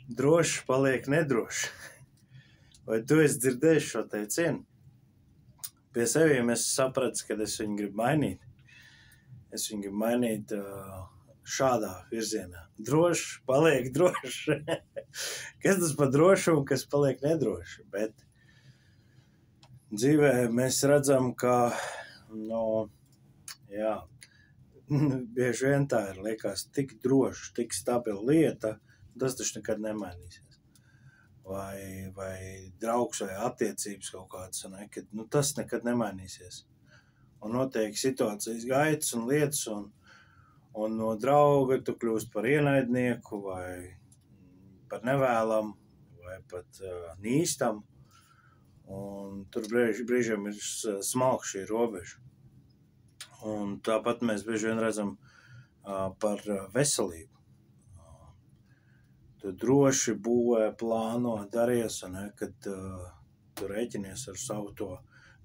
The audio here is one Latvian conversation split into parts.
drošs paliek nedrošs. Vai tu esi dzirdējis šo teicienu? Pie seviem es sapratu, ka es viņu gribu mainīt. Es viņu gribu mainīt šādā virzienā. Drošs paliek drošs. Kas tas par drošumu, kas paliek nedrošs? Bet dzīvē mēs redzam, ka, bieži vien tā ir, liekas, tik droši, tik stabila lieta, tas taču nekad nemainīsies. Vai draugs vai attiecības kaut kāds, kad, tas nekad nemainīsies. Un notiek situācijas gaitas un lietas, un no drauga tu kļūst par ienaidnieku, vai par nevēlamu, vai pat nīstam. Un tur brīžiem ir smalka šī robeža. Un tāpat mēs bieži vien redzam par veselību. Tu droši būvē, plāno, daries, kad tu rēķinies ar savu to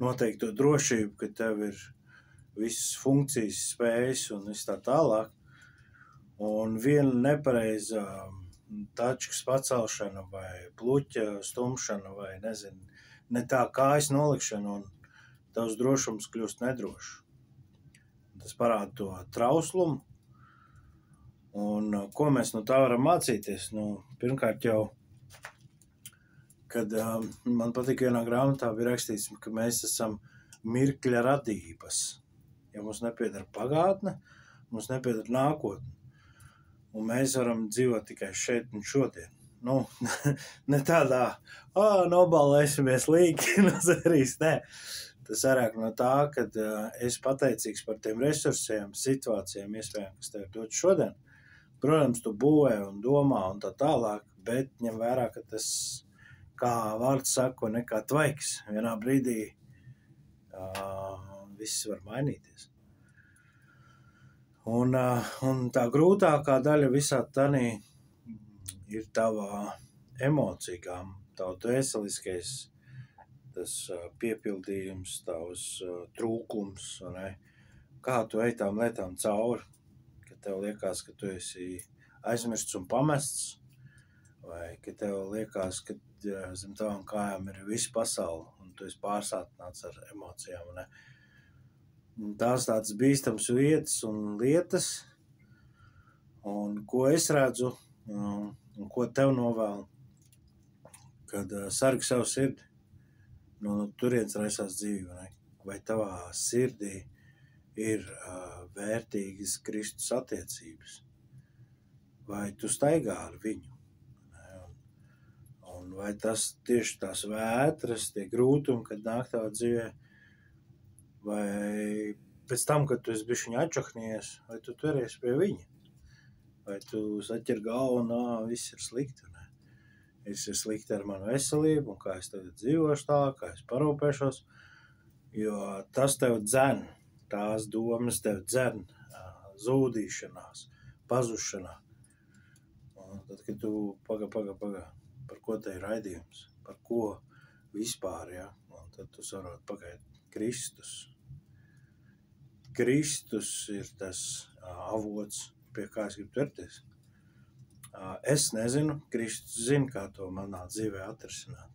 noteikto drošību, ka tev ir visas funkcijas, spējas un viss tā tālāk. Un viena nepareiza tačkas pacelšana vai pluķa stumšana vai, ne tā kājas nolikšana, un tavs drošums kļūst nedrošs. Tas parāda to trauslumu. Un ko mēs no tā varam mācīties? Pirmkārt jau, kad man patīk vienā grāmatā bija rakstīts, ka mēs esam mirkļa radības. Ja mums nepiedara pagātne, mums nepiedara nākotne. Un mēs varam dzīvot tikai šeit un šodien. Ne tādā, nobalēsimies līki, serijas, nē. Tas vairāk no tā, kad es pateicīgs par tiem resursiem, situācijām, iespējām, kas tev dod šodien. Protams, tu būvē un domā un tā tālāk, bet ņem vērā, ka tas, kā vārds saka, nekā tvaiks. Vienā brīdī viss var mainīties. Un tā grūtākā daļa visā tanī ir tava emocijām, tava dvēseliskais, tas piepildījums, tavs trūkums, kā tu ej tām lietām cauri. Tev liekas, ka tu esi aizmirsts un pamests, vai ka tev liekas, ka zem tavām kājām ir visa pasaule, un tu esi pārsātināts ar emocijām. Tās tādas bīstams vietas un lietas, un ko es redzu, un ko tev novēlu, kad sargi savu sirdi, turienes raisās dzīve, vai tavā sirdī ir vērtīgas Kristus attiecības, vai tu staigā ar viņu, un vai tas tieši tās vētras, tie grūtumi, kad nāk tavā dzīvē, vai pēc tam, kad tu esi bišķiņ atčahnies, vai tu turies pie viņa, vai tu saķer galvu un viss ir slikti, viss ir slikti ar manu veselību, un kā es tagad dzīvošu tā, kā es parūpēšos, jo tas tev dzen. Tās domas tev dzen zūdīšanās, pazušanā. Un tad, kad tu par ko te ir raidījums, par ko vispār, un tad tu saproti pagaidi, Kristus. Kristus ir tas avots, pie kā es gribu ķerties. Es nezinu, Kristus zina, kā to manā dzīvē atrisināt.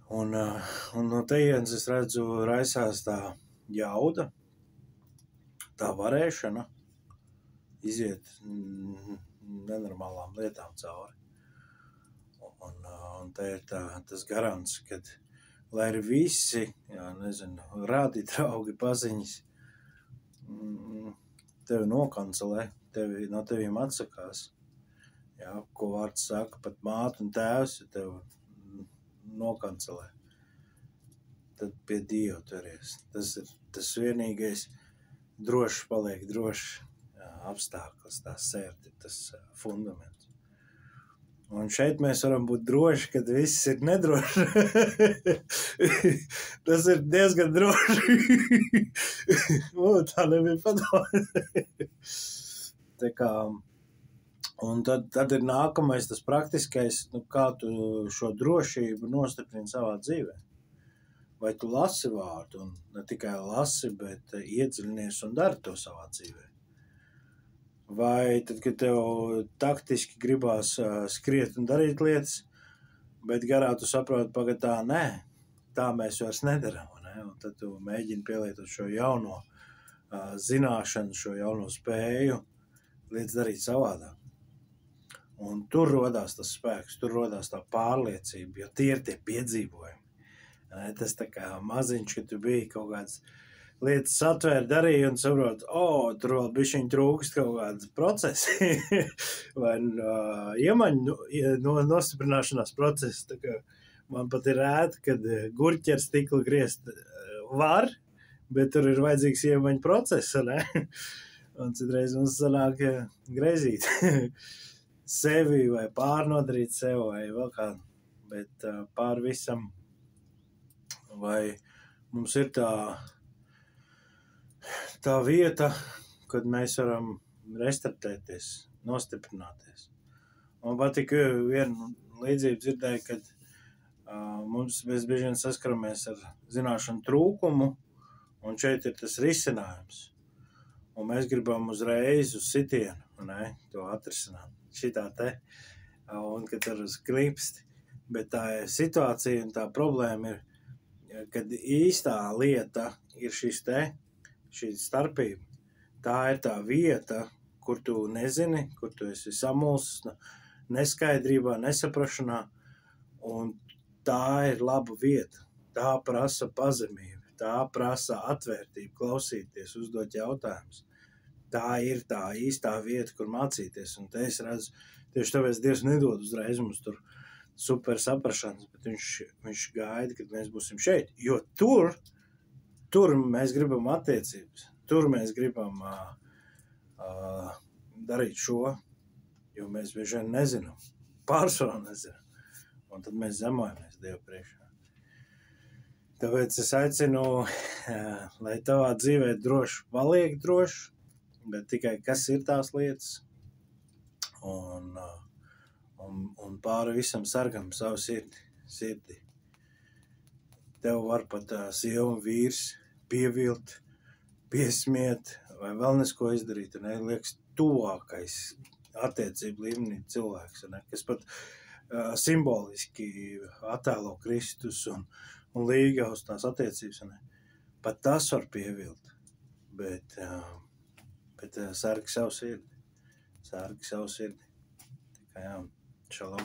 Un no tejienes es redzu, raisās tā jauda, tā varēšana iziet nenormālām lietām cauri. Un te ir tas garants, kad, lai arī visi, rādi, draugi, paziņas, tevi nokancelē, no teviem atsakās, ko vārds saka, pat māte un tēvs, ja tev nokancelē, tad pie Dieva turies. Tas ir tas vienīgais drošs paliek drošs apstākļus, tā sērti, tas fundaments. Un šeit mēs varam būt droši, kad viss ir nedroši. Tas ir diezgan droši. Tā nebija padomāta. Tā kā un tad ir nākamais tas praktiskais, kā tu šo drošību nostiprini savā dzīvē. Vai tu lasi vārdu, un ne tikai lasi, bet iedziļinies un dari to savā dzīvē. vai tad, kad tev taktiski gribās skriet un darīt lietas, bet garā tu saproti, pagad tā, nē, tā mēs vairs nedaram, ne? Un tad tu mēģini pielietot šo jauno zināšanu, šo jauno spēju, lietas darīt savādāk. Un tur rodās tas spēks, tur rodās tā pārliecība, jo tie ir tie piedzīvojumi. Tas tā kā maziņš, ka tu biji kaut kāds lietas atvēri, darīji un saproti, tur vēl bišķiņ trūkst kaut kāds procesi vai iemaņu nostiprināšanās procesi. Tā kā man pat ir ēta, kad gurķi ar stiklu griezt var, bet tur ir vajadzīgs iemaņu process, ne? Un citreiz mums sanāk greizīt sevi vai pārnodarīt sev vai vēl kādu, bet pār visam vai mums ir tā vieta, kad mēs varam restartēties, nostiprināties. Man patīk vienu līdzību dzirdēju, kad mēs bieži vien saskaramies ar zināšanu trūkumu, un šeit ir tas risinājums. Un mēs gribam uzreiz uz sitienu, ne, to atrisināt. Šitā te, un kad tur uz klipsti. Bet tā situācija un tā problēma ir, kad īstā lieta ir šī starpība. Tā ir tā vieta, kur tu nezini, kur tu esi samulsis, neskaidrībā, nesaprašanā, un tā ir laba vieta. Tā prasa pazemību, tā prasa atvērtību, klausīties, uzdot jautājumus. Tā ir tā īstā vieta, kur mācīties, un te es redzu, tieši tāpēc Dievs nedod uzreiz mums tur super saprašanas, bet viņš gaida, kad mēs būsim šeit, jo tur mēs gribam attiecības, tur mēs gribam darīt šo, jo mēs bieži vien nezinām, pārsvarā nezinām, un tad mēs zemojamies Dievu priekšā. Tāpēc es aicinu, lai tavā dzīvē droši paliek droši, bet tikai kas ir tās lietas, un pāri visam sargam savu sirdi. Tev var pat sieva un vīrs pievilt, piesmiet, vai vēl nesko izdarīt, un liekas tuvākais attiecību līmenī cilvēks, ne, kas pat simboliski attēlo Kristus un līga uz tās attiecības, ne. Pat tas var pievilt, bet sargi savu sirdi. Tikai šalom.